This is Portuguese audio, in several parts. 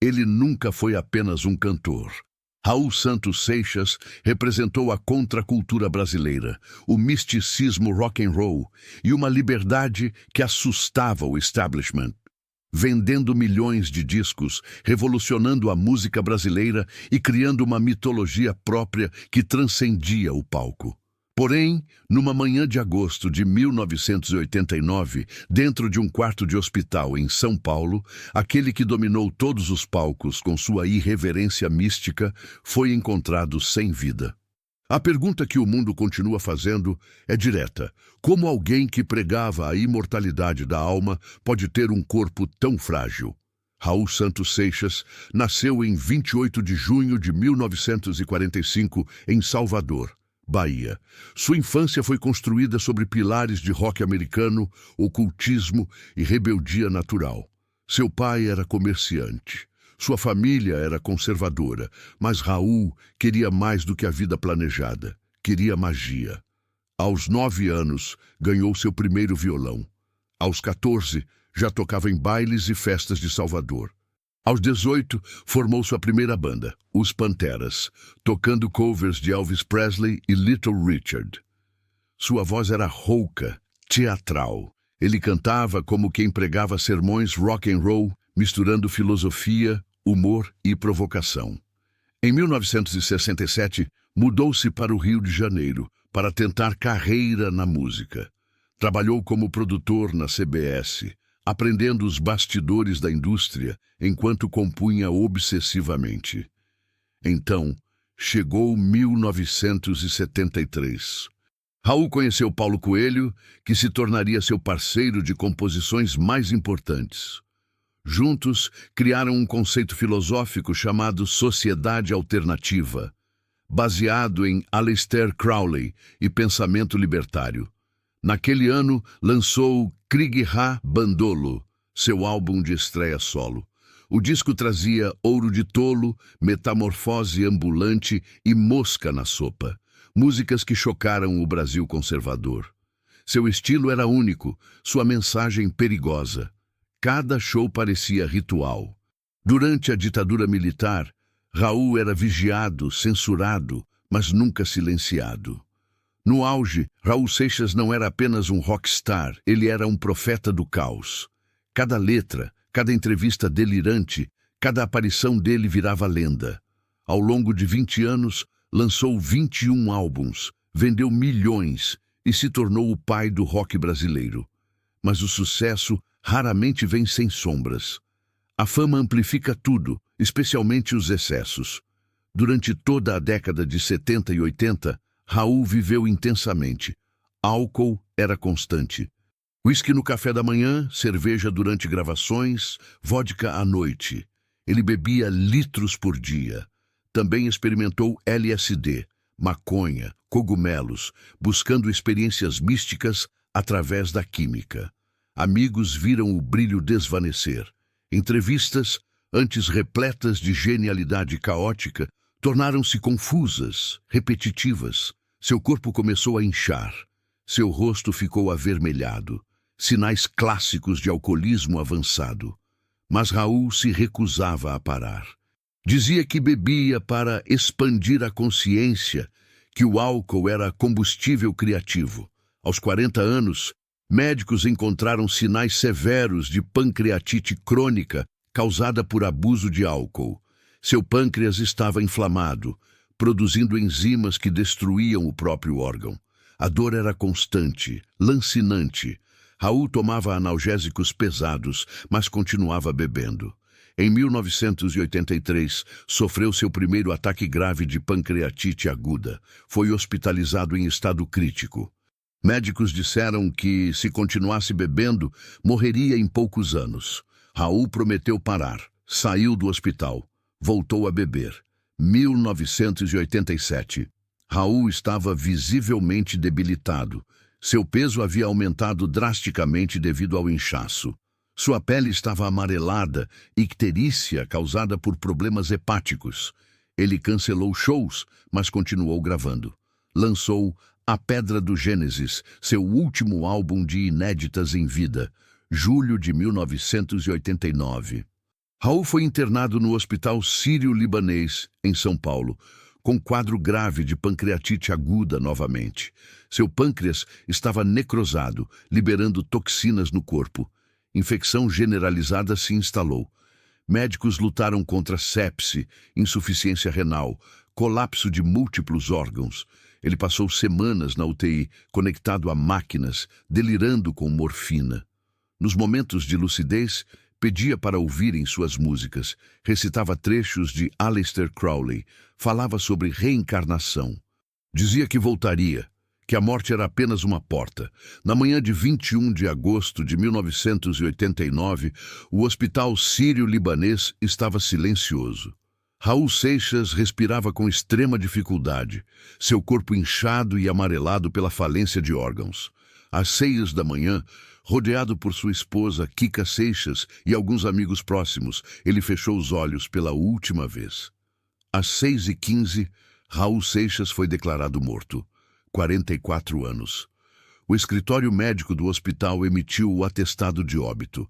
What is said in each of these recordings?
Ele nunca foi apenas um cantor. Raul Santos Seixas representou a contracultura brasileira, o misticismo rock and roll e uma liberdade que assustava o establishment. Vendendo milhões de discos, revolucionando a música brasileira e criando uma mitologia própria que transcendia o palco. Porém, numa manhã de agosto de 1989, dentro de um quarto de hospital em São Paulo, aquele que dominou todos os palcos com sua irreverência mística foi encontrado sem vida. A pergunta que o mundo continua fazendo é direta: como alguém que pregava a imortalidade da alma pode ter um corpo tão frágil? Raul Santos Seixas nasceu em 28 de junho de 1945 em Salvador, Bahia. Sua infância foi construída sobre pilares de rock americano, ocultismo e rebeldia natural. Seu pai era comerciante. Sua família era conservadora, mas Raul queria mais do que a vida planejada. Queria magia. Aos 9 anos, ganhou seu primeiro violão. Aos 14, já tocava em bailes e festas de Salvador. Aos 18, formou sua primeira banda, Os Panteras, tocando covers de Elvis Presley e Little Richard. Sua voz era rouca, teatral. Ele cantava como quem pregava sermões rock and roll, misturando filosofia, humor e provocação. Em 1967, mudou-se para o Rio de Janeiro para tentar carreira na música. Trabalhou como produtor na CBS, aprendendo os bastidores da indústria enquanto compunha obsessivamente. Então, chegou 1973. Raul conheceu Paulo Coelho, que se tornaria seu parceiro de composições mais importantes. Juntos, criaram um conceito filosófico chamado Sociedade Alternativa, baseado em Aleister Crowley e pensamento libertário. Naquele ano, lançou Krieg Ha Bandolo, seu álbum de estreia solo. O disco trazia Ouro de Tolo, Metamorfose Ambulante e Mosca na Sopa, músicas que chocaram o Brasil conservador. Seu estilo era único, sua mensagem perigosa. Cada show parecia ritual. Durante a ditadura militar, Raul era vigiado, censurado, mas nunca silenciado. No auge, Raul Seixas não era apenas um rockstar, ele era um profeta do caos. Cada letra, cada entrevista delirante, cada aparição dele virava lenda. Ao longo de 20 anos, lançou 21 álbuns, vendeu milhões e se tornou o pai do rock brasileiro. Mas o sucesso raramente vem sem sombras. A fama amplifica tudo, especialmente os excessos. Durante toda a década de 70 e 80, Raul viveu intensamente. Álcool era constante. Whisky no café da manhã, cerveja durante gravações, vodka à noite. Ele bebia litros por dia. Também experimentou LSD, maconha, cogumelos, buscando experiências místicas através da química. Amigos viram o brilho desvanecer. Entrevistas, antes repletas de genialidade caótica, tornaram-se confusas, repetitivas. Seu corpo começou a inchar. Seu rosto ficou avermelhado. Sinais clássicos de alcoolismo avançado. Mas Raul se recusava a parar. Dizia que bebia para expandir a consciência, que o álcool era combustível criativo. Aos 40 anos, médicos encontraram sinais severos de pancreatite crônica causada por abuso de álcool. Seu pâncreas estava inflamado, produzindo enzimas que destruíam o próprio órgão. A dor era constante, lancinante. Raul tomava analgésicos pesados, mas continuava bebendo. Em 1983, sofreu seu primeiro ataque grave de pancreatite aguda. Foi hospitalizado em estado crítico. Médicos disseram que, se continuasse bebendo, morreria em poucos anos. Raul prometeu parar. Saiu do hospital. Voltou a beber. 1987. Raul estava visivelmente debilitado. Seu peso havia aumentado drasticamente devido ao inchaço. Sua pele estava amarelada, icterícia causada por problemas hepáticos. Ele cancelou shows, mas continuou gravando. Lançou A Pedra do Gênesis, seu último álbum de inéditas em vida, julho de 1989. Raul foi internado no Hospital Sírio-Libanês, em São Paulo, com quadro grave de pancreatite aguda novamente. Seu pâncreas estava necrosado, liberando toxinas no corpo. Infecção generalizada se instalou. Médicos lutaram contra sepse, insuficiência renal, colapso de múltiplos órgãos. Ele passou semanas na UTI, conectado a máquinas, delirando com morfina. Nos momentos de lucidez, pedia para ouvirem suas músicas, recitava trechos de Aleister Crowley, falava sobre reencarnação. Dizia que voltaria, que a morte era apenas uma porta. Na manhã de 21 de agosto de 1989, o Hospital Sírio-Libanês estava silencioso. Raul Seixas respirava com extrema dificuldade, seu corpo inchado e amarelado pela falência de órgãos. Às 6 da manhã, rodeado por sua esposa, Kika Seixas, e alguns amigos próximos, ele fechou os olhos pela última vez. Às 6h15, Raul Seixas foi declarado morto. 44 anos. O escritório médico do hospital emitiu o atestado de óbito.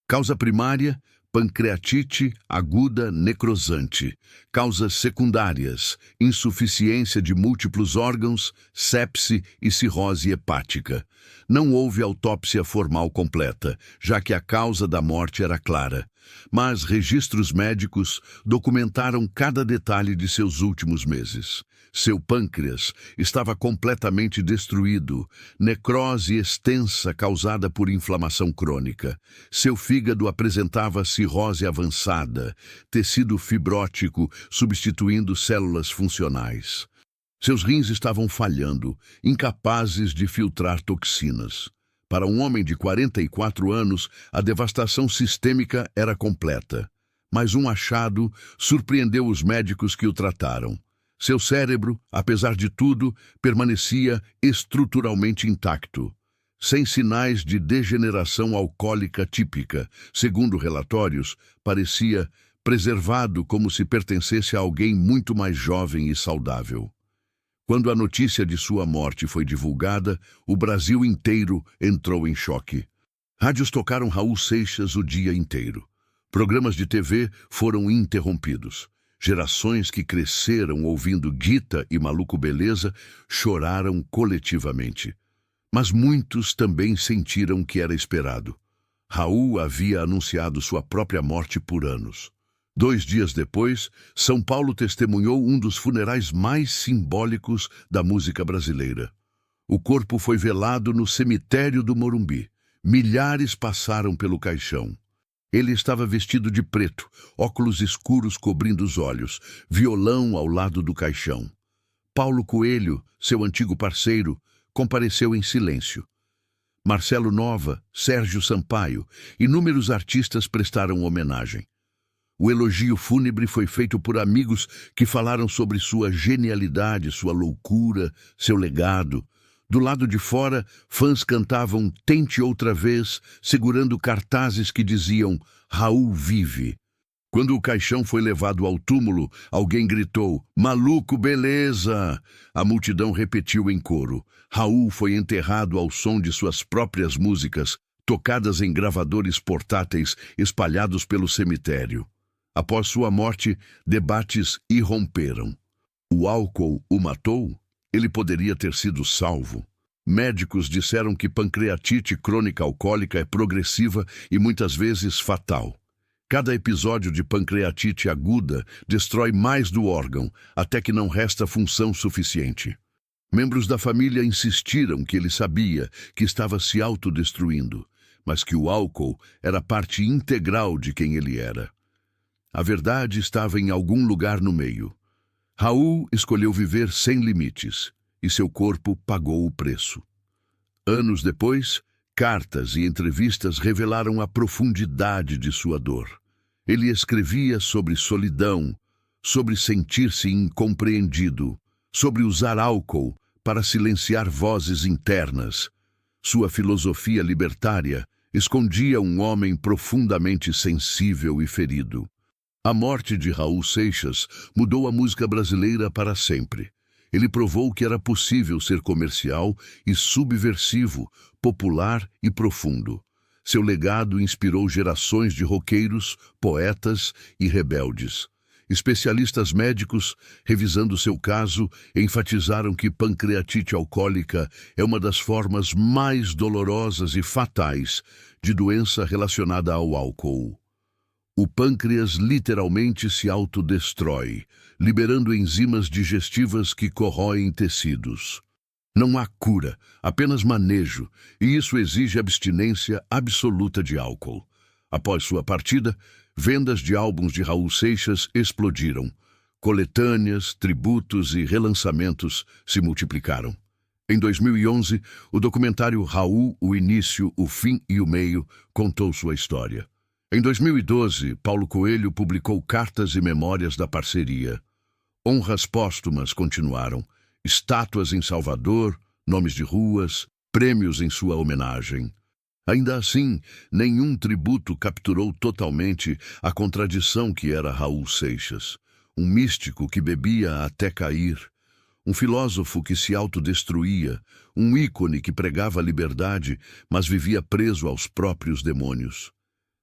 Causa primária: pancreatite aguda necrosante. Causas secundárias: insuficiência de múltiplos órgãos, sepse e cirrose hepática. Não houve autópsia formal completa, já que a causa da morte era clara. Mas registros médicos documentaram cada detalhe de seus últimos meses. Seu pâncreas estava completamente destruído, necrose extensa causada por inflamação crônica. Seu fígado apresentava cirrose avançada, tecido fibrótico substituindo células funcionais. Seus rins estavam falhando, incapazes de filtrar toxinas. Para um homem de 44 anos, a devastação sistêmica era completa. Mas um achado surpreendeu os médicos que o trataram. Seu cérebro, apesar de tudo, permanecia estruturalmente intacto, sem sinais de degeneração alcoólica típica. Segundo relatórios, parecia preservado como se pertencesse a alguém muito mais jovem e saudável. Quando a notícia de sua morte foi divulgada, o Brasil inteiro entrou em choque. Rádios tocaram Raul Seixas o dia inteiro. Programas de TV foram interrompidos. Gerações que cresceram ouvindo Guita e Maluco Beleza choraram coletivamente. Mas muitos também sentiram que era esperado. Raul havia anunciado sua própria morte por anos. 2 dias depois, São Paulo testemunhou um dos funerais mais simbólicos da música brasileira. O corpo foi velado no cemitério do Morumbi. Milhares passaram pelo caixão. Ele estava vestido de preto, óculos escuros cobrindo os olhos, violão ao lado do caixão. Paulo Coelho, seu antigo parceiro, compareceu em silêncio. Marcelo Nova, Sérgio Sampaio, inúmeros artistas prestaram homenagem. O elogio fúnebre foi feito por amigos que falaram sobre sua genialidade, sua loucura, seu legado. Do lado de fora, fãs cantavam "Tente Outra Vez", segurando cartazes que diziam "Raul vive". Quando o caixão foi levado ao túmulo, alguém gritou "Maluco Beleza!". A multidão repetiu em coro. Raul foi enterrado ao som de suas próprias músicas, tocadas em gravadores portáteis espalhados pelo cemitério. Após sua morte, debates irromperam. O álcool o matou? Ele poderia ter sido salvo. Médicos disseram que pancreatite crônica alcoólica é progressiva e muitas vezes fatal. Cada episódio de pancreatite aguda destrói mais do órgão, até que não resta função suficiente. Membros da família insistiram que ele sabia que estava se autodestruindo, mas que o álcool era parte integral de quem ele era. A verdade estava em algum lugar no meio. Raul escolheu viver sem limites, e seu corpo pagou o preço. Anos depois, cartas e entrevistas revelaram a profundidade de sua dor. Ele escrevia sobre solidão, sobre sentir-se incompreendido, sobre usar álcool para silenciar vozes internas. Sua filosofia libertária escondia um homem profundamente sensível e ferido. A morte de Raul Seixas mudou a música brasileira para sempre. Ele provou que era possível ser comercial e subversivo, popular e profundo. Seu legado inspirou gerações de roqueiros, poetas e rebeldes. Especialistas médicos, revisando seu caso, enfatizaram que pancreatite alcoólica é uma das formas mais dolorosas e fatais de doença relacionada ao álcool. O pâncreas literalmente se autodestrói, liberando enzimas digestivas que corroem tecidos. Não há cura, apenas manejo, e isso exige abstinência absoluta de álcool. Após sua partida, vendas de álbuns de Raul Seixas explodiram. Coletâneas, tributos e relançamentos se multiplicaram. Em 2011, o documentário Raul, o Início, o Fim e o Meio contou sua história. Em 2012, Paulo Coelho publicou Cartas e Memórias da Parceria. Honras póstumas continuaram, estátuas em Salvador, nomes de ruas, prêmios em sua homenagem. Ainda assim, nenhum tributo capturou totalmente a contradição que era Raul Seixas, um místico que bebia até cair, um filósofo que se autodestruía, um ícone que pregava a liberdade, mas vivia preso aos próprios demônios.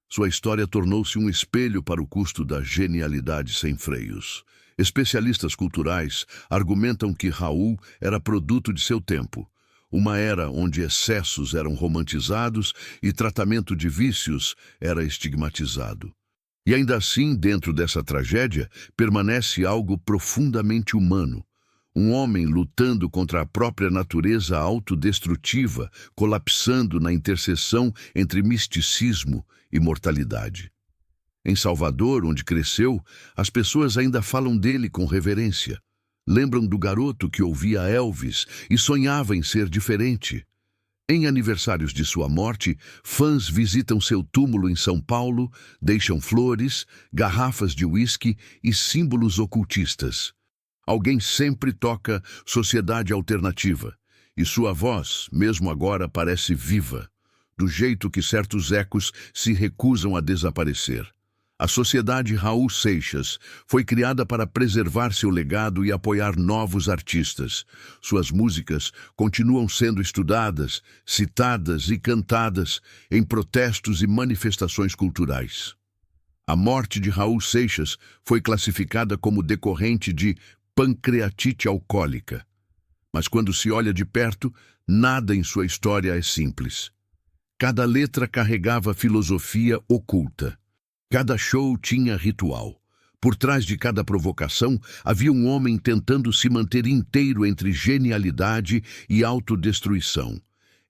Sua história tornou-se um espelho para o custo da genialidade sem freios. Especialistas culturais argumentam que Raul era produto de seu tempo, uma era onde excessos eram romantizados e tratamento de vícios era estigmatizado. E ainda assim, dentro dessa tragédia, permanece algo profundamente humano. Um homem lutando contra a própria natureza autodestrutiva, colapsando na interseção entre misticismo e mortalidade. Em Salvador, onde cresceu, as pessoas ainda falam dele com reverência. Lembram do garoto que ouvia Elvis e sonhava em ser diferente. Em aniversários de sua morte, fãs visitam seu túmulo em São Paulo, deixam flores, garrafas de uísque e símbolos ocultistas. Alguém sempre toca Sociedade Alternativa, e sua voz, mesmo agora, parece viva, do jeito que certos ecos se recusam a desaparecer. A Sociedade Raul Seixas foi criada para preservar seu legado e apoiar novos artistas. Suas músicas continuam sendo estudadas, citadas e cantadas em protestos e manifestações culturais. A morte de Raul Seixas foi classificada como decorrente de pancreatite alcoólica. Mas quando se olha de perto, nada em sua história é simples. Cada letra carregava filosofia oculta. Cada show tinha ritual. Por trás de cada provocação, havia um homem tentando se manter inteiro entre genialidade e autodestruição,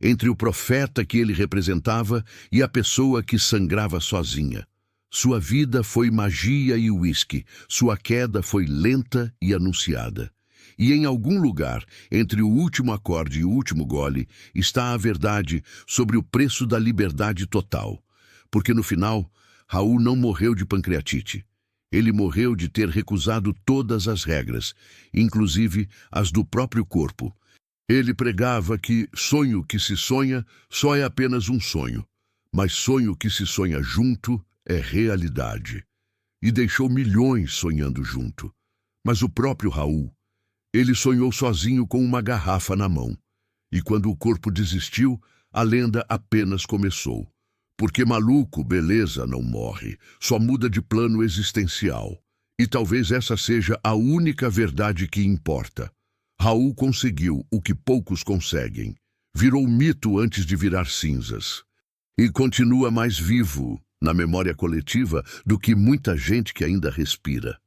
entre o profeta que ele representava e a pessoa que sangrava sozinha. Sua vida foi magia e uísque, sua queda foi lenta e anunciada. E em algum lugar, entre o último acorde e o último gole, está a verdade sobre o preço da liberdade total. Porque no final, Raul não morreu de pancreatite. Ele morreu de ter recusado todas as regras, inclusive as do próprio corpo. Ele pregava que sonho que se sonha só é apenas um sonho, mas sonho que se sonha junto é realidade. E deixou milhões sonhando junto. Mas o próprio Raul, ele sonhou sozinho com uma garrafa na mão. E quando o corpo desistiu, a lenda apenas começou. Porque maluco, beleza, não morre, só muda de plano existencial. E talvez essa seja a única verdade que importa. Raul conseguiu o que poucos conseguem. Virou mito antes de virar cinzas. E continua mais vivo, na memória coletiva, do que muita gente que ainda respira.